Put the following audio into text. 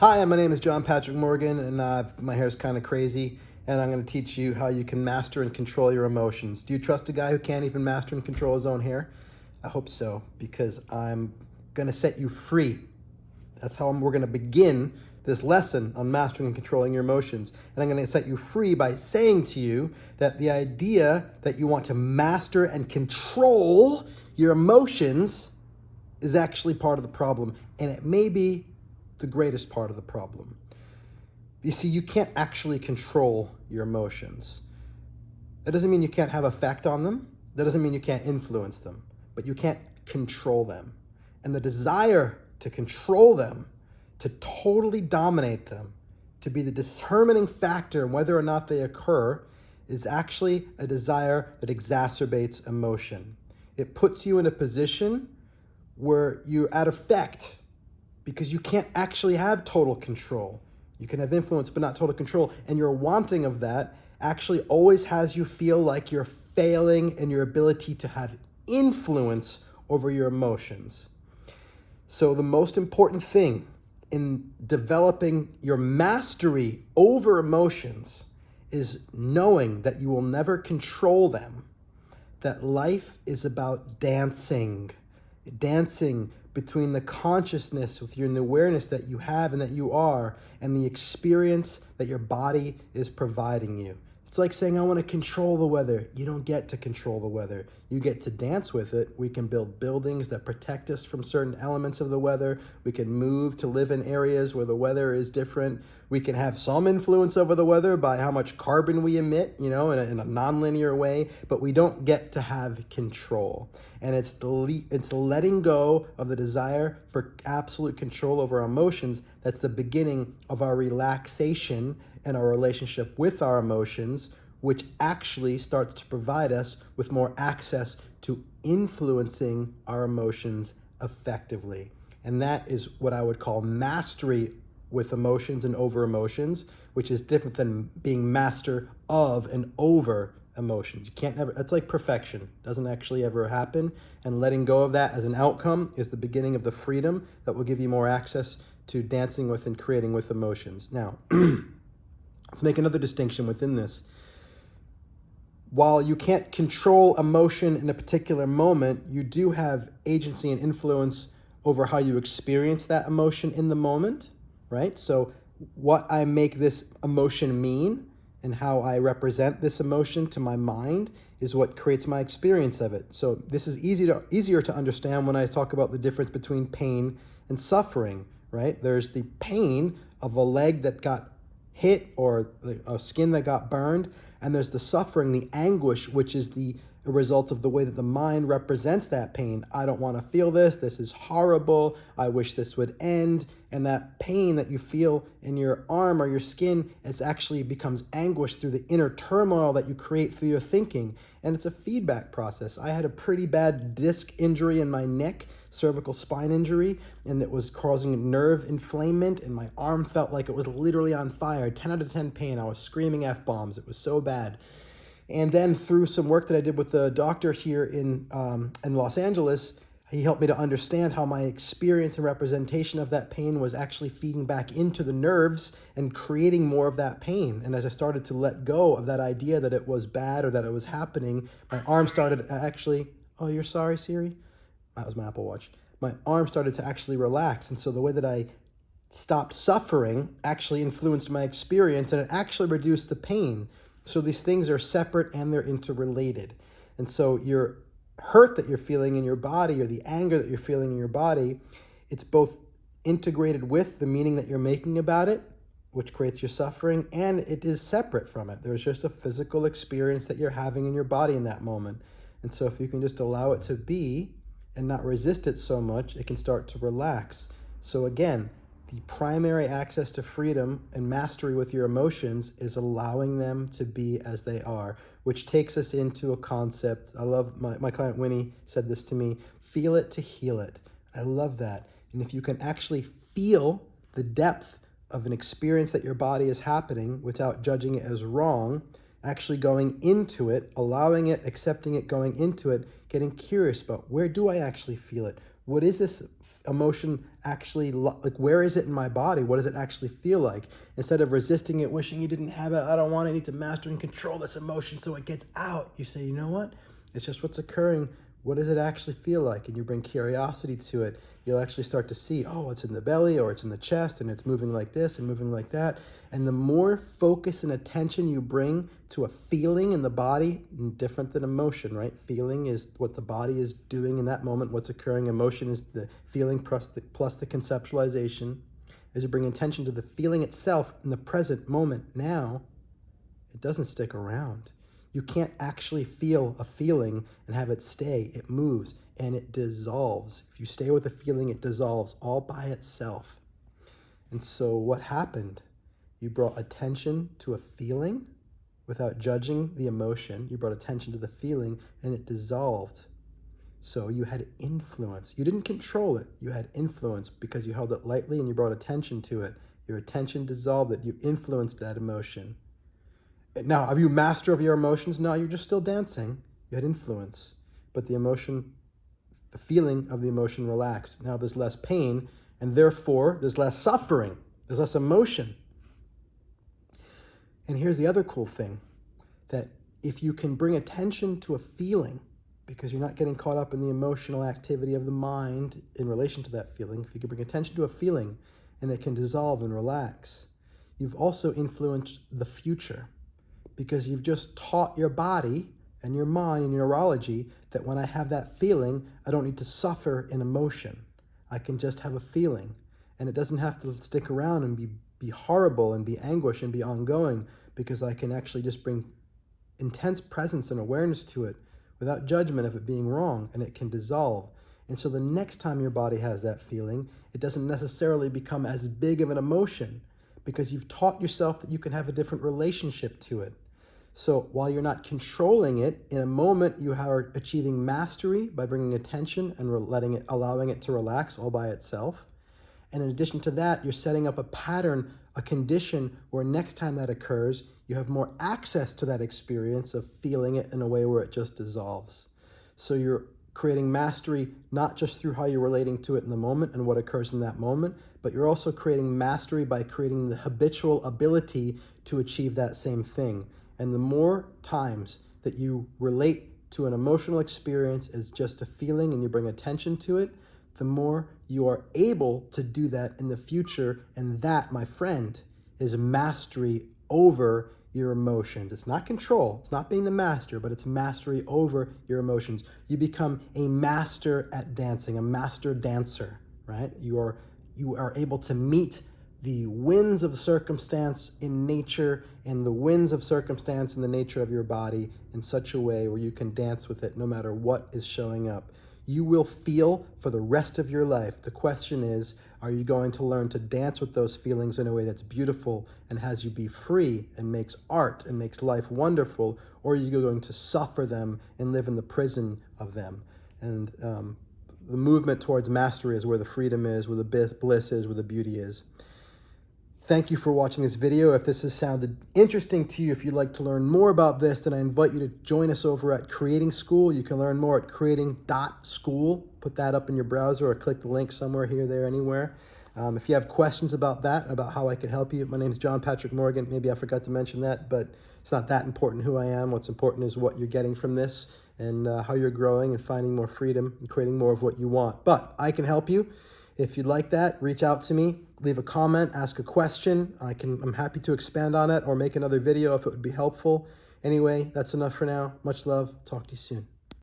Hi, my name is John Patrick Morgan, and my hair's kind of crazy, and I'm going to teach you how you can master and control your emotions. Do you trust a guy who can't even master and control his own hair? I hope so, because I'm going to set you free. That's how we're going to begin this lesson on mastering and controlling your emotions. And I'm going to set you free by saying to you that the idea that you want to master and control your emotions is actually part of the problem, and it may be the greatest part of the problem. You see, you can't actually control your emotions. That doesn't mean you can't have effect on them. That doesn't mean you can't influence them, but you can't control them. And the desire to control them, to totally dominate them, to be the determining factor in whether or not they occur, is actually a desire that exacerbates emotion. It puts you in a position where you're at effect because you can't actually have total control. You can have influence, but not total control. And your wanting of that actually always has you feel like you're failing in your ability to have influence over your emotions. So the most important thing in developing your mastery over emotions is knowing that you will never control them, that life is about dancing between the consciousness with the awareness that you have and that you are, and the experience that your body is providing you. It's like saying, I want to control the weather. You don't get to control the weather. You get to dance with it. We can build buildings that protect us from certain elements of the weather. We can move to live in areas where the weather is different. We can have some influence over the weather by how much carbon we emit, in a nonlinear way, but we don't get to have control. And it's the letting go of the desire for absolute control over our emotions that's the beginning of our relaxation and our relationship with our emotions, which actually starts to provide us with more access to influencing our emotions effectively. And that is what I would call mastery with emotions and over emotions, which is different than being master of and over emotions. You can't ever, that's like perfection. Doesn't actually ever happen. And letting go of that as an outcome is the beginning of the freedom that will give you more access to dancing with and creating with emotions. Now, let's make another distinction within this. While you can't control emotion in a particular moment, you do have agency and influence over how you experience that emotion in the moment, right? So what I make this emotion mean and how I represent this emotion to my mind is what creates my experience of it. So this is easier to understand when I talk about the difference between pain and suffering, right? There's the pain of a leg that got hit or a skin that got burned, and there's the suffering, the anguish, which is the result of the way that the mind represents that pain. I don't want to feel this. This is horrible. I wish this would end. And that pain that you feel in your arm or your skin, it actually becomes anguish through the inner turmoil that you create through your thinking. And it's a feedback process. I had a pretty bad disc injury in my neck, cervical spine injury, and it was causing nerve inflammation, and my arm felt like it was literally on fire. 10 out of 10 pain. I was screaming F-bombs. It was so bad. And then through some work that I did with a doctor here in Los Angeles, he helped me to understand how my experience and representation of that pain was actually feeding back into the nerves and creating more of that pain. And as I started to let go of that idea that it was bad or that it was happening, my arm started to actually, oh, you're sorry, Siri? That was my Apple Watch. My arm started to actually relax. And so the way that I stopped suffering actually influenced my experience, and it actually reduced the pain. So these things are separate and they're interrelated. And so your hurt that you're feeling in your body or the anger that you're feeling in your body, it's both integrated with the meaning that you're making about it, which creates your suffering, and it is separate from it. There's just a physical experience that you're having in your body in that moment. And so if you can just allow it to be and not resist it so much, it can start to relax. So again, the primary access to freedom and mastery with your emotions is allowing them to be as they are, which takes us into a concept. I love, my client Winnie said this to me, feel it to heal it. I love that. And if you can actually feel the depth of an experience that your body is happening without judging it as wrong, actually going into it, allowing it, accepting it, going into it, getting curious about where do I actually feel it? What is this emotion actually, like, where is it in my body? What does it actually feel like? Instead of resisting it, wishing you didn't have it, I don't want it, I need to master and control this emotion so it gets out. You say, you know what? It's just what's occurring. What does it actually feel like? And you bring curiosity to it. You'll actually start to see, oh, it's in the belly or it's in the chest and it's moving like this and moving like that. And the more focus and attention you bring to a feeling in the body, different than emotion, right? Feeling is what the body is doing in that moment, what's occurring. Emotion is the feeling plus the conceptualization. As you bring attention to the feeling itself in the present moment now, it doesn't stick around. You can't actually feel a feeling and have it stay. It moves and it dissolves. If you stay with a feeling, it dissolves all by itself. And so what happened? You brought attention to a feeling without judging the emotion. You brought attention to the feeling and it dissolved. So you had influence. You didn't control it. You had influence because you held it lightly and you brought attention to it. Your attention dissolved it. You influenced that emotion. Now, are you master of your emotions? No, you're just still dancing. You had influence. But the emotion, the feeling of the emotion relaxed. Now there's less pain, and therefore there's less suffering. There's less emotion. And here's the other cool thing, that if you can bring attention to a feeling, because you're not getting caught up in the emotional activity of the mind in relation to that feeling, if you can bring attention to a feeling and it can dissolve and relax, you've also influenced the future. Because you've just taught your body and your mind and your neurology that when I have that feeling, I don't need to suffer in emotion. I can just have a feeling. And it doesn't have to stick around and be horrible and be anguish and be ongoing, because I can actually just bring intense presence and awareness to it without judgment of it being wrong, and it can dissolve. And so the next time your body has that feeling, it doesn't necessarily become as big of an emotion, because you've taught yourself that you can have a different relationship to it. So while you're not controlling it, in a moment you are achieving mastery by bringing attention and allowing it to relax all by itself. And in addition to that, you're setting up a pattern, a condition where next time that occurs, you have more access to that experience of feeling it in a way where it just dissolves. So you're creating mastery not just through how you're relating to it in the moment and what occurs in that moment, but you're also creating mastery by creating the habitual ability to achieve that same thing. And the more times that you relate to an emotional experience as just a feeling and you bring attention to it, the more you are able to do that in the future. And that, my friend, is mastery over your emotions. It's not control, it's not being the master, but it's mastery over your emotions. You become a master at dancing, a master dancer, right? You are able to meet the winds of circumstance in nature and the winds of circumstance in the nature of your body in such a way where you can dance with it no matter what is showing up. You will feel for the rest of your life. The question is, are you going to learn to dance with those feelings in a way that's beautiful and has you be free and makes art and makes life wonderful, or are you going to suffer them and live in the prison of them? And the movement towards mastery is where the freedom is, where the bliss is, where the beauty is. Thank you for watching this video. If this has sounded interesting to you, if you'd like to learn more about this, then I invite you to join us over at Creating School. You can learn more at creating.school. Put that up in your browser or click the link somewhere here, there, anywhere. If you have questions about that, about how I can help you, my name is John Patrick Morgan. Maybe I forgot to mention that, but it's not that important who I am. What's important is what you're getting from this and how you're growing and finding more freedom and creating more of what you want. But I can help you. If you'd like that, reach out to me, leave a comment, ask a question. I'm happy to expand on it or make another video if it would be helpful. Anyway, that's enough for now. Much love. Talk to you soon.